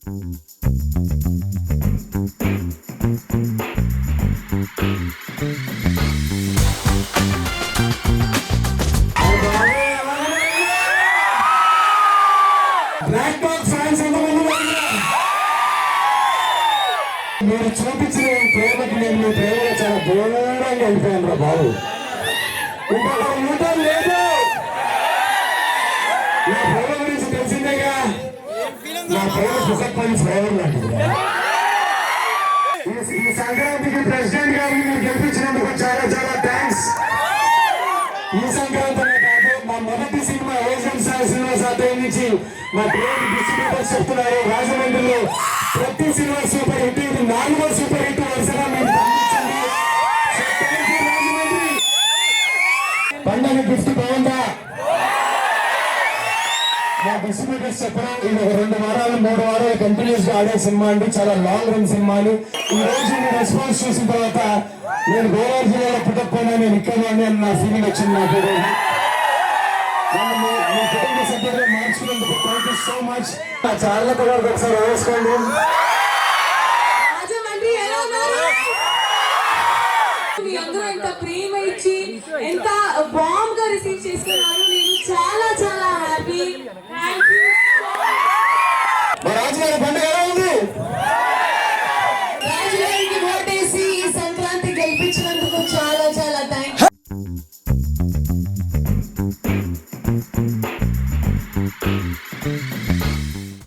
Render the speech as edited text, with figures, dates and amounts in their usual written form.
మీరు చూపించిన ప్రేమకి నేను మీ ప్రేమలో చాలా దూరంగా వెళ్ళిపోయాను రా బాబు. ఇంకొక యూటర్న్ లేదు. నా ప్రేమ గురించి తెలిసిందేగా. నా ప్రేమ సుఖపని ప్రేమ లాంటిది. ఈ సంక్రాంతికి ప్రెసిడెంట్ గారిని మీరు గెలిపించినందుకు చాలా చాలా థ్యాంక్స్. ఈ సంక్రాంతి కాదు, మా మొదటి సినిమా ఏజెంట్ సాయి శ్రీనివాస్ ఆధ్వర్యం నుంచి మా ప్రేమ డిస్ట్రిబ్యూటర్స్ చెప్తున్నారు, రాజమండ్రిలో ప్రతి సినిమా సూపర్ హిట్, ఇది 4వ సూపర్ హిట్ వరుసగా మేము పంపించండి. రాజమండ్రి పండుగ గిఫ్ట్ బాగుందా? మా డిస్ట్రిబ్యూటర్స్ చెప్పడం ఇది ఒక 2 వారాలు 3 వారాలు కంటిన్యూస్ గా ఆడే సినిమా అండి, చాలా లాంగ్ రన్ సినిమా అని. ఈ రోజు మీ రెస్పాన్స్ చూసిన తర్వాత నేను గోదావరి జిల్లాలో పుట్టకపోయినా నేను ఇక్కడ అని నా ఫీలింగ్ వచ్చింది. నాకు మీ కుటుంబ సభ్యులుగా మార్చుకున్నందుకు థ్యాంక్ యూ సో మచ్. నా ఛానల్ కూడా ఒకసారి వేసుకోండి. మీ అందరూ ఎంత ప్రేమ ఇచ్చి ఎంత బాంబ్ గా రిసీవ్ చేసుకున్నారు. నేను చాలా చాలా హ్యాపీ. Thank you. రాజుగారి పండుగ